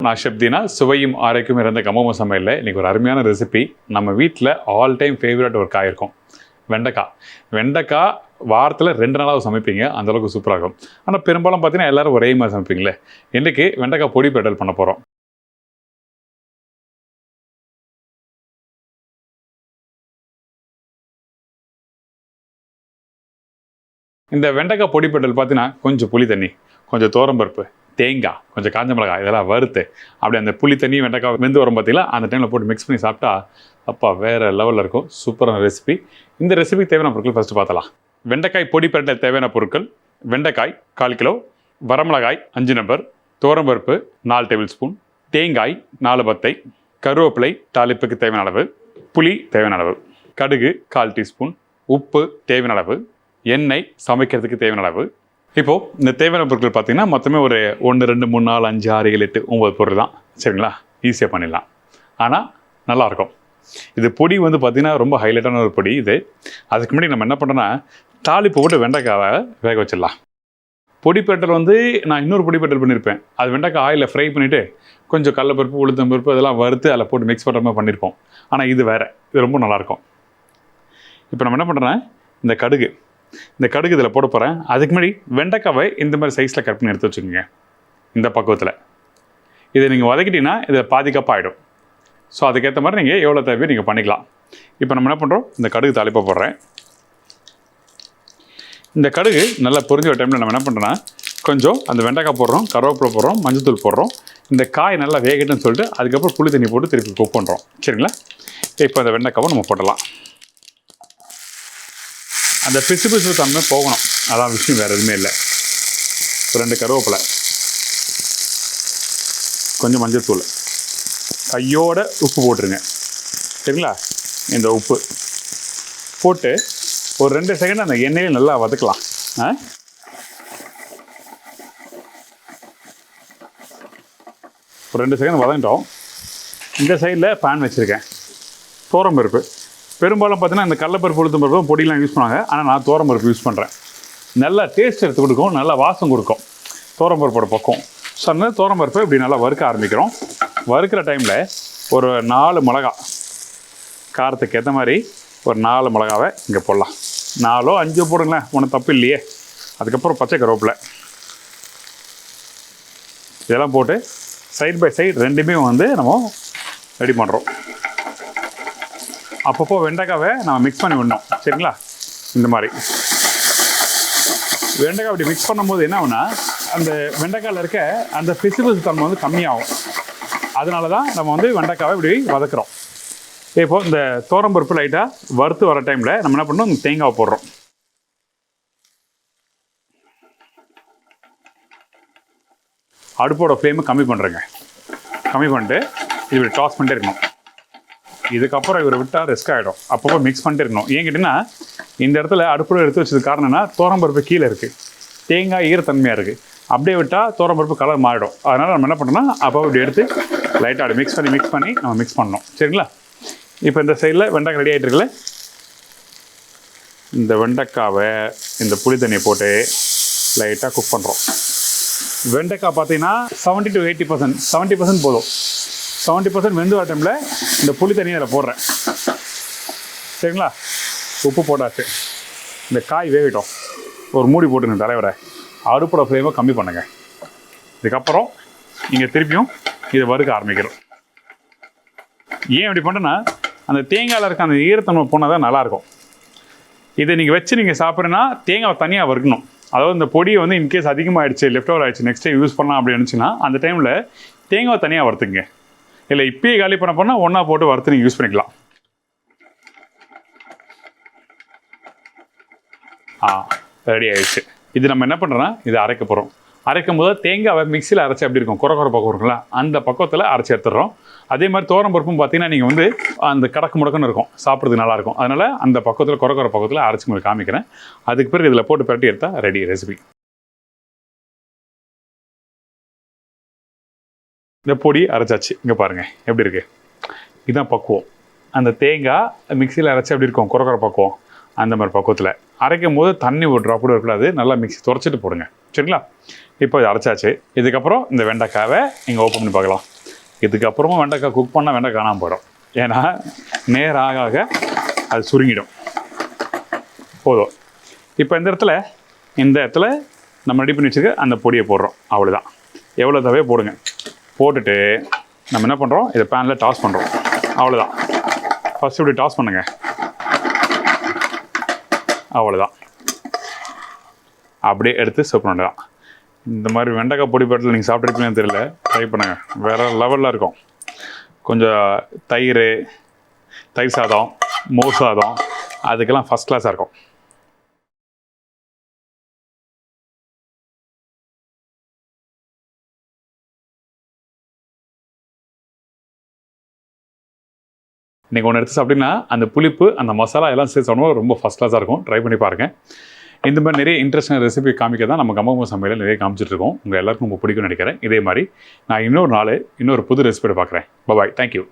நான் ஷெப்தினா சுவையும் ஆரோக்கியம் இருந்த கமோமோ சமையலில் இன்றைக்கி ஒரு அருமையான ரெசிபி. நம்ம வீட்டில் ஆல் டைம் ஃபேவரட் ஒரு காய் இருக்கும், வெண்டைக்காய். வெண்டைக்காய் வாரத்தில் 2 நாளாவது சமைப்பீங்க, அந்தளவுக்கு சூப்பராக இருக்கும். ஆனால் பெரும்பாலும் பார்த்தீங்கன்னா எல்லோரும் ஒரே மாதிரி சமைப்பீங்களே. இன்றைக்கி வெண்டைக்காய் பொடி பெட்டல் பண்ண போகிறோம். இந்த வெண்டைக்காய் பொடி பெட்டல் பார்த்தீங்கன்னா கொஞ்சம் புளி தண்ணி, கொஞ்சம் தோரம்பருப்பு, தேங்காய், கொஞ்சம் காஞ்ச மிளகாய் இதெல்லாம் வறுத்து அப்படி அந்த புளி தண்ணி வெண்டைக்காய் வெந்து வரும் பார்த்தீங்களா, அந்த டைமில் போட்டு மிக்ஸ் பண்ணி சாப்பிட்டா அப்பா வேறு லெவலில் இருக்கும். சூப்பரான ரெசிபி. இந்த ரெசிபிக்கு தேவையான பொருட்கள் ஃபஸ்ட்டு பார்த்தலாம். வெண்டைக்காய் பொடி பெட்டல் தேவையான பொருட்கள்: வெண்டைக்காய் 1/4 கிலோ, வரமிளகாய் 5 நம்பர், தோரம்பருப்பு 4 டேபிள் ஸ்பூன், தேங்காய் 4 பத்தை, கருவேப்பிலை தாளிப்புக்கு தேவையான அளவு, புளி தேவையான அளவு, கடுகு 1/4 டீஸ்பூன், உப்பு தேவையான அளவு, எண்ணெய் சமைக்கிறதுக்கு தேவையான அளவு. இப்போது இந்த தேவையான பொருட்கள் பார்த்தீங்கன்னா மொத்தமே ஒரு 1 2 3 4 5 6 7 8 9 பொருள் தான். சரிங்களா, ஈஸியாக பண்ணிடலாம். ஆனால் நல்லாயிருக்கும். இது பொடி வந்து பார்த்திங்கன்னா ரொம்ப ஹைலைட்டான ஒரு பொடி இது. அதுக்கு முன்னாடி நம்ம என்ன பண்ணுறோன்னா தாளிப்பு போட்டு வெண்டைக்காவை வேக வச்சிடலாம். பொடி பெட்டல் வந்து நான் இன்னொரு பொடி பெட்டல் பண்ணியிருப்பேன். அது வெண்டைக்காய் ஆயிலில் ஃப்ரை பண்ணிவிட்டு கொஞ்சம் கடலைப்பருப்பு உளுத்தம்பருப்பு இதெல்லாம் வறுத்து அதில் போட்டு மிக்ஸ் பண்ணுற மாதிரி பண்ணியிருப்போம். ஆனால் இது வேறு, இது ரொம்ப நல்லாயிருக்கும். இப்போ நம்ம என்ன பண்ணுறோன்னா இந்த கடுகு இதில் போட போகிறேன். அதுக்கு முன்னாடி வெண்டைக்காவை இந்த மாதிரி சைஸில் கட் பண்ணி எடுத்து வச்சுக்கோங்க. இந்த பக்குவத்தில் இதை நீங்கள் வதக்கிட்டீங்கன்னா இதில் பாதி கப் ஆகிடும். ஸோ அதுக்கேற்ற மாதிரி நீங்கள் எவ்வளோ தேவையோ நீங்கள் பண்ணிக்கலாம். இப்போ நம்ம என்ன பண்ணுறோம், இந்த கடுகு தாளிப்பை போடுறேன். இந்த கடுகு நல்லா பொரிஞ்ச டைமில் நம்ம என்ன பண்ணுறோன்னா கொஞ்சம் அந்த வெண்டைக்காய் போடுறோம், கருவேப்பிலை போடுறோம், மஞ்சத்தூள் போடுறோம். இந்த காய் நல்லா வேகட்டுன்னு சொல்லிட்டு அதுக்கப்புறம் புளி தண்ணி போட்டு திருப்பி குக் பண்ணுறோம். சரிங்களா, இப்போ அந்த வெண்டைக்காவை நம்ம போடலாம். அந்த பிசு தன்மை போகணும், அதான் விஷயம், வேறு எதுவுமே இல்லை. 2 கருவேப்பிலை, கொஞ்சம் மஞ்சத்தூள், கையோட உப்பு போட்டுருங்க. சரிங்களா, இந்த உப்பு போட்டு ஒரு 2 செகண்ட் அந்த எண்ணெயில் நல்லா வதக்கலாம். ஒரு 2 செகண்ட் வதங்கிட்டோம். இந்த சைடில் பேன் வச்சுருக்கேன். தோரம்பருப்பு பெரும்பாலும் பார்த்தீங்கன்னா இந்த கடலைப்பருப்பு உளுத்தம்பருப்பு பொடியெலாம் யூஸ் பண்ணாங்க. ஆனால் நான் தோரம்பருப்பு யூஸ் பண்ணுறேன். நல்லா டேஸ்ட் எடுத்து கொடுக்கும், நல்லா வாசம் கொடுக்கும் தோரம்பருப்போட பக்கம். ஸோ அந்த தோரம்பருப்பை இப்படி நல்லா வறுக்க ஆரம்பிக்கிறோம். வறுக்கிற டைமில் ஒரு 4 மிளகா, காரத்துக்கு ஏற்ற மாதிரி ஒரு 4 மிளகாவை இங்கே போடலாம். 4 5 போடுங்களேன், ஒன்றும் தப்பு இல்லையே. அதுக்கப்புறம் பச்சை கருவேப்பிலை இதெல்லாம் போட்டு சைட் பை சைடு ரெண்டுமே வந்து நம்ம ரெடி பண்ணுறோம். அப்பப்போ வெண்டைக்காவை நம்ம மிக்ஸ் பண்ணி விடணும். சரிங்களா, இந்த மாதிரி வெண்டைக்காய் அப்படி மிக்ஸ் பண்ணும்போது என்ன ஆகுனா அந்த வெண்டைக்காயில் இருக்க அந்த பிசு தன்மை வந்து கம்மியாகும். அதனால தான் நம்ம வந்து வெண்டைக்காவை இப்படி வதக்குறோம். இப்போது இந்த தோரம்பருப்பு லைட்டாக வறுத்து வர டைமில் நம்ம என்ன பண்ணோம், இந்த தேங்காவை போடுறோம். அடுப்போட ஃப்ளேமை கம்மி பண்ணுறேங்க. கம்மி பண்ணிட்டு இப்படி டாஸ் பண்ணிட்டே இருக்கணும். இதுக்கப்புறம் இவர் விட்டால் ரிஸ்க் ஆகிடும். அப்பப்போ மிக்ஸ் பண்ணிட்டு இருக்கணும். ஏன் கேட்டிங்கன்னா இந்த இடத்துல அடுப்பில் எடுத்து வச்சது காரணம்னா தோரம்பருப்பு கீழே இருக்குது, தேங்காய் ஈரத்தன்மையாக இருக்குது. அப்படியே விட்டால் தோரம்பருப்பு கலர் மாறிடும். அதனால் நம்ம என்ன பண்ணோம்னா அப்போ இப்படி எடுத்து லைட்டாக அப்படி மிக்ஸ் பண்ணி நம்ம மிக்ஸ் பண்ணணும். சரிங்களா, இப்போ இந்த சைடில் வெண்டைக்காய் ரெடி ஆகிட்டு இருக்குல்ல, இந்த வெண்டைக்காவை இந்த புளி தண்ணியை போட்டு லைட்டாக குக் பண்ணுறோம். வெண்டைக்காய் பார்த்தீங்கன்னா 70 to 80%, 70% போதும். 70% வெந்து வர டைமில் இந்த புளி தண்ணியை அதில் போடுறேன். சரிங்களா, உப்பு போட்டாச்சு. இந்த காய் வேகட்டும். ஒரு மூடி போட்டுங்க தலைவரை. அடுப்போட ஃப்ளேமை கம்மி பண்ணுங்கள். இதுக்கப்புறம் நீங்கள் திருப்பியும் இதை வறுக்க ஆரம்பிக்கிறோம். ஏன் இப்படி பண்ணுன்னா அந்த தேங்காயில் இருக்க அந்த ஈரத்தன்மை போனால் தான் நல்லாயிருக்கும். இதை நீங்கள் வச்சு நீங்கள் சாப்பிட்றேன்னா தேங்காய் தனியாக வறுக்கணும். அதாவது இந்த பொடியை வந்து இன்கேஸ் அதிகமாகிடுச்சு, லெஃப்ட் ஓவர் ஆகிடுச்சு, நெக்ஸ்ட் டைம் யூஸ் பண்ணலாம் அப்படின்னு நினச்சின்னா அந்த டைமில் தேங்காய் தனியாக வறுத்துங்க. இல்லை இப்பயே காலி பண்ண போனால் ஒன்றா போட்டு வறுத்து நீங்கள் யூஸ் பண்ணிக்கலாம். ரெடி ஆகிடுச்சு. இது நம்ம என்ன பண்ணுறோன்னா இதை அரைக்க போகிறோம். அரைக்கும் போது தேங்காவை மிக்சியில் அரைச்சி அப்படி இருக்கும், குறை பக்கம் இருக்குங்களா, அந்த பக்கத்தில் அரைச்சி எடுத்துடுறோம். அதே மாதிரி தோரம்பருப்பும் பார்த்தீங்கன்னா நீங்கள் வந்து அந்த கடக்கு முடக்குன்னு இருக்கும், சாப்பிட்றதுக்கு நல்லாயிருக்கும். அதனால் அந்த பக்கத்தில் குறை பக்கத்தில் அரைச்சி உங்களுக்கு காமிக்கிறேன். அதுக்கு பிறகு இதில் போட்டு பரட்டி எடுத்தால் ரெடி ரெசிபி. இந்த பொடி அரைச்சாச்சு. இங்கே பாருங்கள் எப்படி இருக்குது. இதுதான் பக்குவம். அந்த தேங்காய் மிக்சியில் அரைச்சி அப்படி இருக்கும், குறை பக்குவம். அந்த மாதிரி பக்குவத்தில் அரைக்கும் போது தண்ணி ஒரு ட்ராப் கூட இருக்கக்கூடாது, நல்லா மிக்ஸி துடைச்சிட்டு போடுங்க. சரிங்களா? இப்போ இது அரைச்சாச்சு. இதுக்கப்புறம் இந்த வெண்டைக்காவை நீங்கள் ஓப்பன் பண்ணி பார்க்கலாம். இதுக்கப்புறமும் வெண்டைக்காய் குக் பண்ணால் வெண்டைக்காய் காணாமல் போயிடும். ஏன்னா நேரம் ஆக ஆக அது சுருங்கிடும். போதும். இப்போ இந்த இடத்துல நம்ம ரெடி பண்ணி வச்சுருக்க அந்த பொடியை போடுறோம். அவ்வளோதான். எவ்வளோ தேவையோ போடுங்க. போட்டுட்டு நம்ம என்ன பண்ணுறோம், இதை பேனில் டாஸ் பண்ணுறோம். அவ்வளோதான். ஃபஸ்ட்டு இப்படி டாஸ் பண்ணுங்கள். அவ்வளோதான். அப்படியே எடுத்து சர்வ் பண்ண வேண்டியதான். இந்த மாதிரி வெண்டைக்காய் பொடி பாட்டில் நீங்கள் சாப்பிட்ருப்பீங்கன்னு தெரியல, ட்ரை பண்ணுங்கள். வேறு லெவலில் இருக்கும். கொஞ்சம் தயிர் சாதம், மோர் சாதம், அதுக்கெல்லாம் ஃபஸ்ட் கிளாஸாக இருக்கும். நீங்கள் ஒன்று எடுத்து சாப்பிட்டீங்கன்னா அந்த புளிப்பு, அந்த மசாலா எல்லாம் சேர்த்து சாப்பிடும்போது ரொம்ப ஃபஸ்ட் கிளாஸாக இருக்கும். ட்ரை பண்ணி பாருங்கள். இந்த மாதிரி நிறைய இன்ட்ரெஸ்டிங் ரெசிபி காமிக்க தான் நம்ம கம்மங்கூழ் சமையலில் நிறைய காமிச்சிட்ருக்கோம். உங்கள் எல்லாருக்கும் ரொம்ப பிடிக்கும்னு நினைக்கிறேன். இதே மாதிரி நான் இன்னொரு புது ரெசிபியை பார்க்குறேன். பாய். தேங்க்யூ.